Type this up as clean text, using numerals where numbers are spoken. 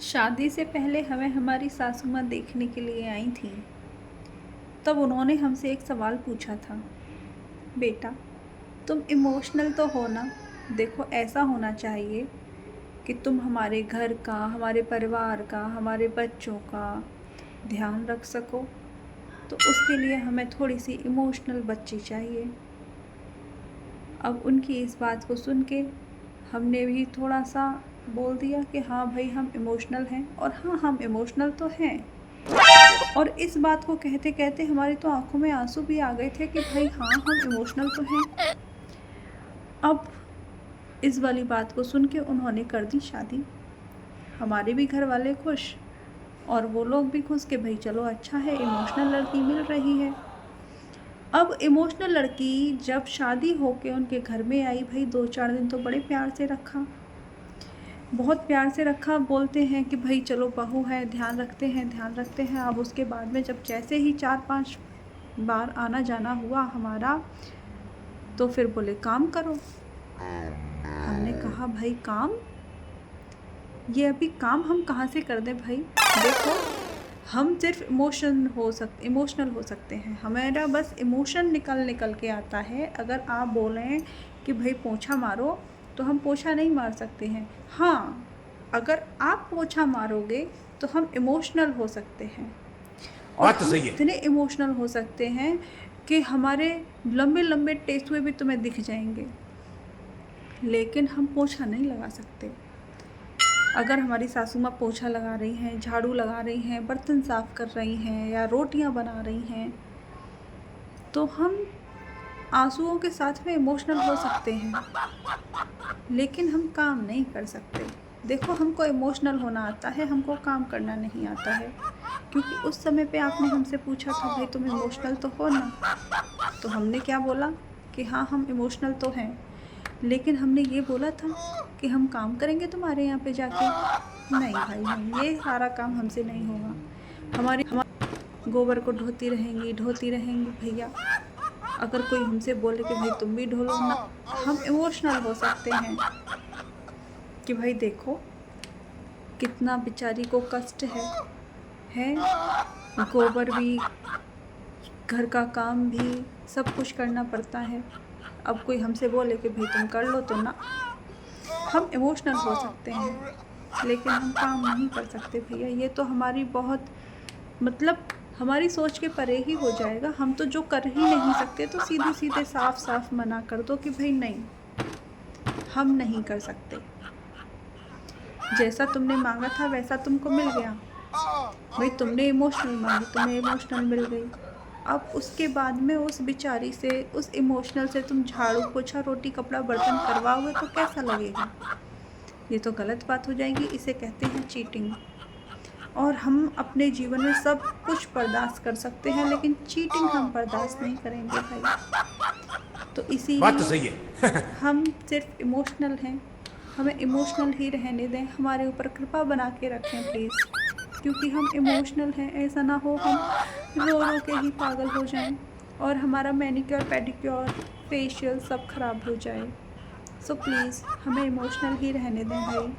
शादी से पहले हमें हमारी सासू माँ देखने के लिए आई थी। तब उन्होंने हमसे एक सवाल पूछा था, बेटा तुम इमोशनल तो हो ना। देखो ऐसा होना चाहिए कि तुम हमारे घर का, हमारे परिवार का, हमारे बच्चों का ध्यान रख सको। तो उसके लिए हमें थोड़ी सी इमोशनल बच्ची चाहिए। अब उनकी इस बात को सुन के हमने भी थोड़ा सा बोल दिया कि हाँ भाई हम इमोशनल हैं। और हाँ, हम इमोशनल तो हैं। और इस बात को कहते कहते हमारी तो आंखों में आंसू भी आ गए थे कि भाई हाँ, हम इमोशनल तो हैं। अब इस वाली बात को सुन के उन्होंने कर दी शादी। हमारे भी घर वाले खुश और वो लोग भी खुश कि भाई चलो अच्छा है, इमोशनल लड़की मिल रही है। अब इमोशनल लड़की जब शादी होके उनके घर में आई, भाई 2-4 दिन तो बड़े प्यार से रखा, बहुत प्यार से रखा। बोलते हैं कि भाई चलो बहू है, ध्यान रखते हैं, ध्यान रखते हैं। अब उसके बाद में जब जैसे ही 4-5 बार आना जाना हुआ हमारा, तो फिर बोले काम करो। हमने कहा भाई काम, ये अभी काम हम कहाँ से कर दें भाई। देखो हम सिर्फ इमोशनल हो सकते हैं, हमारा बस इमोशन निकल के आता है। अगर आप बोलें कि भाई पोछा मारो तो हम पोछा नहीं मार सकते हैं। हाँ, अगर आप पोछा मारोगे तो हम इमोशनल हो सकते हैं। और बात तो हम सही है। इतने इमोशनल हो सकते हैं कि हमारे लंबे लंबे टेसुए भी तुम्हें दिख जाएंगे, लेकिन हम पोछा नहीं लगा सकते। अगर हमारी सासू माँ पोछा लगा रही हैं, झाड़ू लगा रही हैं, बर्तन साफ़ कर रही हैं या रोटियां बना रही हैं, तो हम आंसुओं के साथ में इमोशनल हो सकते हैं, लेकिन हम काम नहीं कर सकते। देखो हमको इमोशनल होना आता है, हमको काम करना नहीं आता है। क्योंकि उस समय पे आपने हमसे पूछा था भाई तुम इमोशनल तो हो ना। तो हमने क्या बोला कि हाँ हम इमोशनल तो हैं, लेकिन हमने ये बोला था कि हम काम करेंगे तुम्हारे यहाँ पे जाके। नहीं भाई नहीं, ये सारा काम हमसे नहीं होगा। हमारी गोबर को ढोती रहेंगी भैया। अगर कोई हमसे बोले कि भाई तुम भी ढो लो ना, हम इमोशनल हो सकते हैं कि भाई देखो कितना बेचारी को कष्ट है। गोबर भी, घर का काम भी, सब कुछ करना पड़ता है। अब कोई हमसे बोले कि भाई तुम कर लो तो ना, हम इमोशनल हो सकते हैं लेकिन हम काम नहीं कर सकते भैया। ये तो हमारी बहुत, मतलब हमारी सोच के परे ही हो जाएगा। हम तो जो कर ही नहीं सकते तो सीधे सीधे साफ साफ मना कर दो कि भाई नहीं, हम नहीं कर सकते। जैसा तुमने मांगा था वैसा तुमको मिल गया। भाई तुमने इमोशनल मांगी, तुम्हें इमोशनल मिल गई। अब उसके बाद में उस बेचारी से, उस इमोशनल से तुम झाड़ू पोछा रोटी कपड़ा बर्तन करवाओगे तो कैसा लगेगा। ये तो गलत बात हो जाएगी, इसे कहते हैं चीटिंग। और हम अपने जीवन में सब कुछ बर्दाश्त कर सकते हैं, लेकिन चीटिंग हम बर्दाश्त नहीं करेंगे भाई। तो बात तो इसीलिए सही है। हम सिर्फ इमोशनल हैं, हमें इमोशनल ही रहने दें। हमारे ऊपर कृपा बना के रखें प्लीज़, क्योंकि हम इमोशनल हैं। ऐसा ना हो हम रो रो के ही पागल हो जाएं और हमारा मैनिक्योर पेडिक्योर फेशियल सब खराब हो जाए। सो प्लीज़ हमें इमोशनल ही रहने दें भाई।